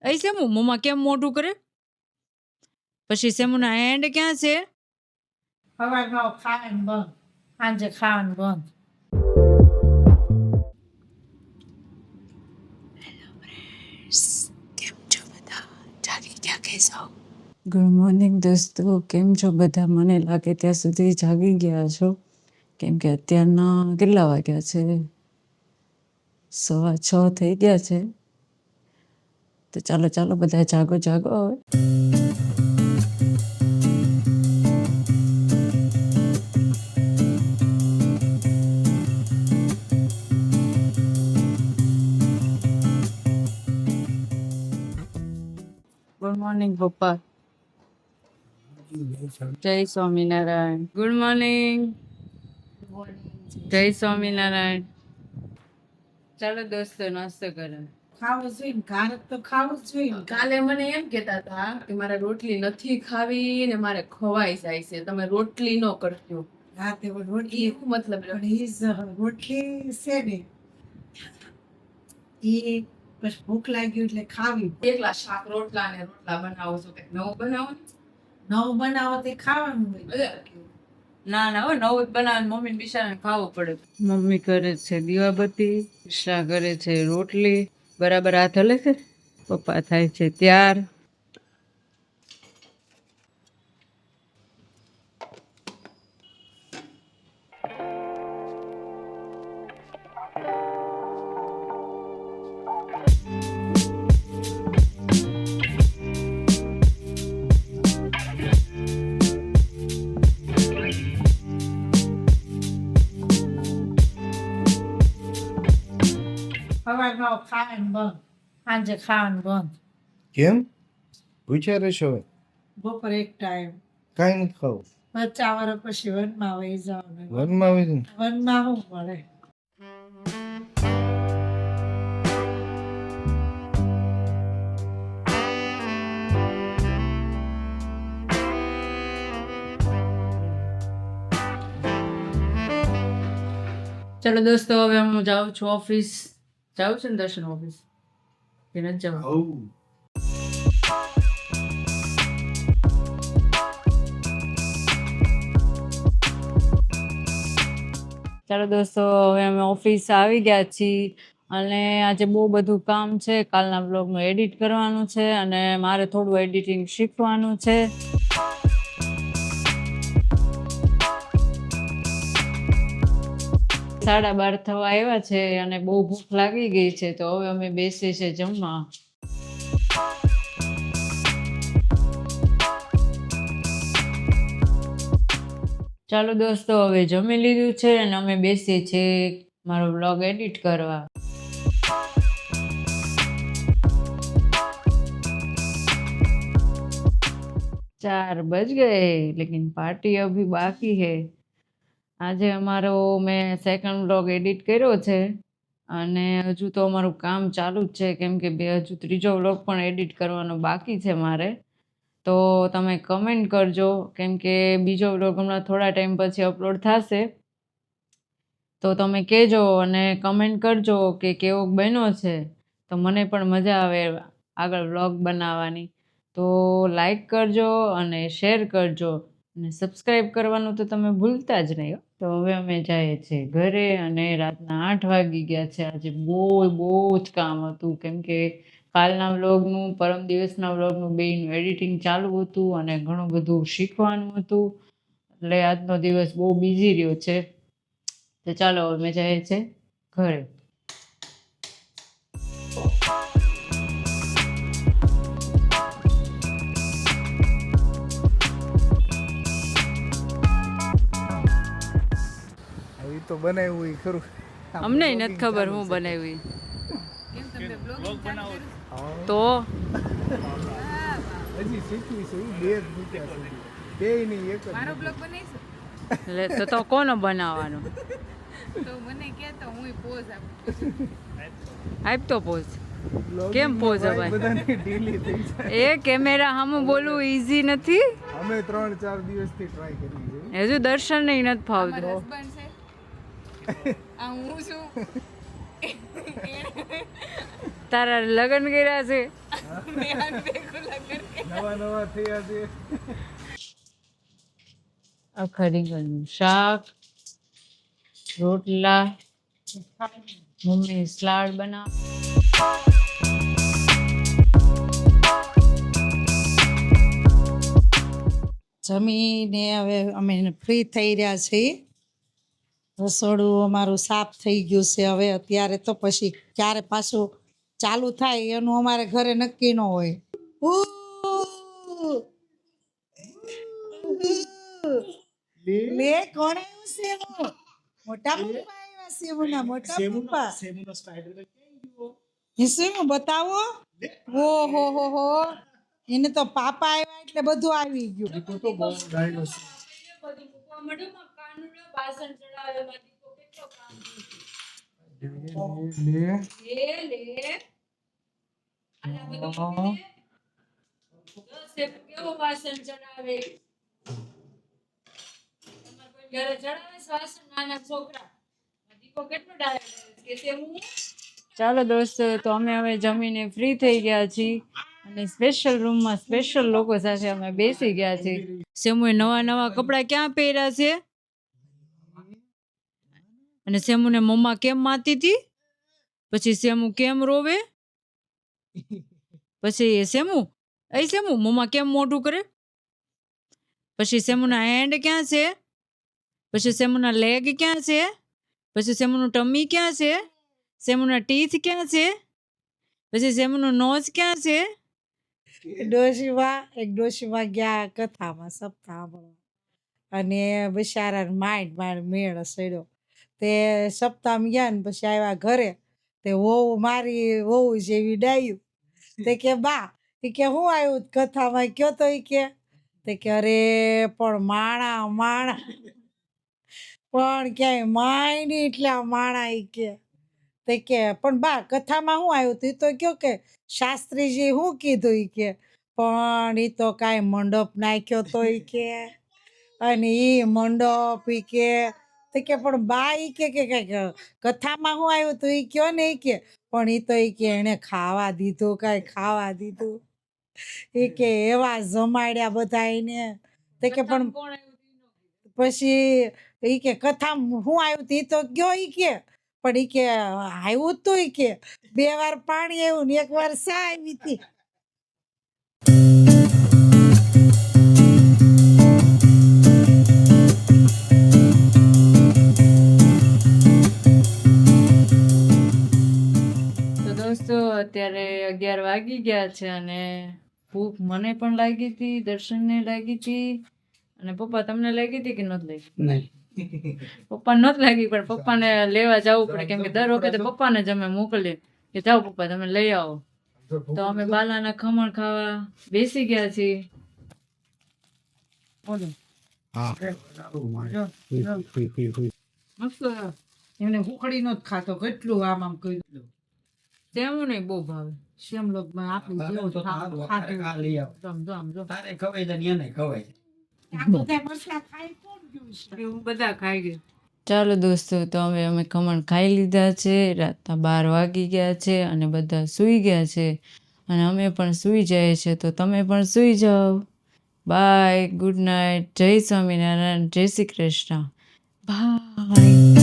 એ સેમુ મમ્મા કેમ મોઢું કરે? પછી સેમુના એન્ડ ક્યાં છે? સવારમાં ખાવાનું બંધ, સાંજે ખાવાનું બંધ. કેમ છો બધા? જાગી ગયા કેસો? ગુડ મોર્નિંગ દોસ્તો, કેમ છો બધા? મને લાગે ત્યાં સુધી જાગી ગયા છો, કેમ કે અત્યારના કેટલા વાગ્યા છે? 6:15 થઈ ગયા છે. તો ચાલો ચાલો બધા જાગો જાગો હવે. ગુડ મોર્નિંગ પપ્પા. જય સ્વામિનારાયણ. Good morning. જય સ્વામિનારાયણ. ચાલો દોસ્તો નાસ્તો કરો. ખાવું જોઈએ ને, ઘારક તો ખાવું જ જોઈએ ને. કાલે મને એમ કહેતા હતા કે મારે રોટલી નથી ખાવી ને મારે ખવાઈ જાય છે, તમે રોટલી ન કરજો. હા, તે રોટલી એવું મતલબ રોટલી છે ને એ બસ ભૂખ લાગી એટલે ખાવી. એકલા શાક રોટલા ને રોટલા બનાવો છો કે નવું બનાવો ને? નવું બનાવો તે ખાવાનું હોય. ના ના હો, નવું જ બનાવે. મમ્મી બિચારાને ખાવું પડે. મમ્મી કરે છે દીવાબત્તી, ઈશા કરે છે રોટલી. બરાબર હાથ હલે છે. પપ્પા થાય છે ત્યાર. સવારમાં ખાવાનું બંધ, સાંજે ખાવાનું બંધ. કેમ પૂછ્યા રહેશો? બપોરે એક ટાઈમ. કાંઈ નથી ખાવું. 50 વર્ષ પછી વનમાં વહી જવાનું. વનમાં આવી છે ને? વનમાં શું મળે? ચાલો દોસ્તો, હવે હું જાઉં છું ઓફિસ. જાઉં છું ને દર્શન ઓફિસ કે નથી જવાનું? ચાલો દોસ્તો, હવે અમે ઓફિસ આવી ગયા છીએ અને આજે બહુ બધું કામ છે. કાલના બ્લોગનું એડિટ કરવાનું છે અને મારે થોડું એડિટિંગ શીખવાનું છે. 12:30 થવા આવ્યા છે અને બહુ ભૂખ લાગી ગઈ છે, તો હવે અમે બેસીએ છીએ જમવા. ચાલો દોસ્તો, હવે જમી લીધું છે અને અમે બેસીએ છીએ મારો બ્લોગ એડિટ કરવા. ચાર બજ ગए लेकिन पार्टी अभी बाकी है. આજે અમારો મેં સેકન્ડ બ્લોગ એડિટ કર્યો છે અને હજુ તો અમારું કામ ચાલુ જ છે, કેમ કે હજુ ત્રીજો બ્લોગ પણ એડિટ કરવાનો બાકી છે મારે. તો તમે કમેન્ટ કરજો, કેમ કે બીજો બ્લોગ હમણાં થોડા ટાઈમ પછી અપલોડ થશે. તો તમે કહેજો અને કમેન્ટ કરજો કે કેવો બન્યો છે, તો મને પણ મજા આવે આગળ બ્લોગ બનાવવાની. તો લાઈક કરજો અને શેર કરજો અને સબસ્ક્રાઈબ કરવાનું તો તમે ભૂલતા જ નહીં. તો હવે અમે જઈએ છીએ ઘરે અને રાતના 8 વાગી ગયા છે. આજે બહુ જ કામ હતું, કેમ કે કાલના વ્લોગનું, પરમ દિવસના વ્લોગનું બેયનું એડિટિંગ ચાલુ હતું અને ઘણું બધું શીખવાનું હતું. એટલે આજનો દિવસ બહુ બિઝી રહ્યો છે. તો ચાલો અમે જઈએ છીએ ઘરે. તો બનાવ્યું એ ખરું. અમને નથી ખબર હું બનાવી. તો હજી શીખવી છે. બે જ મૂક્યા છે, બે નહીં એક જ. મારો બ્લોગ બનાવીશ એટલે તો કોનો બનાવવાનો? તો મને કે તો હું પોઝ આપું. આપ તો પોઝ. કેમ પોઝ અપાય? બધાની ઢીલી થઈ જાય. એ કેમેરા સામે બોલવું ઈઝી નથી. અમે 3-4 દિવસથી ટ્રાય કરી છે. હજુ દર્શન નહીં નથી ફાવતું. હસબન્ડ છે આ હું છું તારા લગ્ન કર્યા છે? નવા નવા થયા છે. આખા રીંગણનું શાક, રોટલા, મમ્મી સલાડ બનાવ. જમીને હવે અમે ફ્રી થઈ રહ્યા છીએ. રસોડું અમારું સાફ થઈ ગયું છે હવે. અત્યારે તો પછી ક્યારે પાછું ચાલુ થાય એનું અમારે ઘરે નક્કી ન હોય. લે કોણ આવ્યું છે એનું? મોટા પપ્પા આવ્યા છે એમના મોટા પપ્પા. હિસ્સુમાં બતાવો. ઓહો હો, એને તો પાપા આવ્યા એટલે બધું આવી ગયું. દીકરો તો બહુ ડાયલો છે. લે. કેવો વાસણ ચડાવે? તમારે કોઈ ઘરે ચડાવે છે વાસણ? નાના છોકરા દીકો કેટલો ડાયો કે તે હું. ચાલો દોસ્તો, તો અમે હવે જમીને ફ્રી થઈ ગયા છીએ અને સ્પેશિયલ રૂમમાં સ્પેશિયલ લોકો સાથે અમે બેસી ગયા છીએ. સેમુએ નવા નવા કપડાં ક્યાં પહેર્યા છે? અને સેમુને મમ્મા કેમ મારતી હતી? પછી સેમુ કેમ રોવે? પછી સેમુ મમ્મા કેમ મોઢું કરે? પછી સેમુના હેન્ડ ક્યાં છે? પછી સેમુના લેગ ક્યાં છે? પછી સેમુનું ટમી ક્યાં છે? સેમુના ટીથ ક્યાં છે? પછી સેમુનું નોઝ ક્યાં છે? ડોશીમાં ગયા કથામાં સપ્તાહ સાંભળવા અને બિચારા માંડ મેળ સડ્યો. તે સપ્તાહમાં ગયા ને પછી આવ્યા ઘરે. તે વહુ મારી વહુ જેવી ડાયું. તે કે બા એ કે હું આવ્યું કથામાં કયો તો એ કે. તે કે અરે પણ માણા પણ ક્યાંય માય નહીં એટલા માણા એ કે. તે કે પણ બા કથામાં શું આવ્યું તું? તો કયો કે શાસ્ત્રીજી શું કીધું એ કે. પણ એ તો કાંઈ મંડપ નાખ્યો તો એ કે. અને એ મંડપ એ કે. તે કે પણ બા એ કે કથામાં શું આવ્યું તું એ કયો ને એ કે. પણ એ તો એ કે એને ખાવા દીધું, કાંઈ ખાવા દીધું એ કે એવા જમાડ્યા બધા એને. તે કે પણ પછી એ કે કથામાં શું આવ્યું તું એ તો કયો એ કે. પણ એ કે આવ્યું તું એ કે 2 વાર પાણી આવ્યું ને 1 વાર સા આવી હતી. તો દોસ્તો, અત્યારે 11 વાગી ગયા છે અને ભૂખ મને પણ લાગી હતી, દર્શનને લાગી હતી અને પપ્પા તમને લાગી હતી કે નહોતી લાગી? નહીં. પપ્પા નહોતી લાગી પણ પપ્પાને લેવા જવું પડે કેમ કે દર વખતે પપ્પાને જ અમે મોકલીએ કે જાઓ પપ્પા તમે લઈ આવો. તો અમે બાલાના ખમણ ખાવા બેસી ગયા છીએ. બોલો. હા. જો, જો. મસ્ત એમને ઉખડી નો જ ખાતો કેટલું આમ કર્યું. તેવું નહીં બહુ ભાવે. શેમલોકમાં આપણી જેવો જ ખાતો. આમ જો. તારે ખવાય છે ને એને ખવાય છે. આ બધા મરચાં ખાઈ કોણ ગયું છે? હું બધા ખાઈ ગઈ. ચાલો દોસ્તો, તો હવે અમે ખમણ ખાઈ લીધા છે. રાતના 12 વાગી ગયા છે અને બધા સૂઈ ગયા છે અને અમે પણ સૂઈ જાય છે. તો તમે પણ સૂઈ જાઓ. બાય, ગુડ નાઇટ, જય સ્વામિનારાયણ, જય શ્રી કૃષ્ણ, બાય.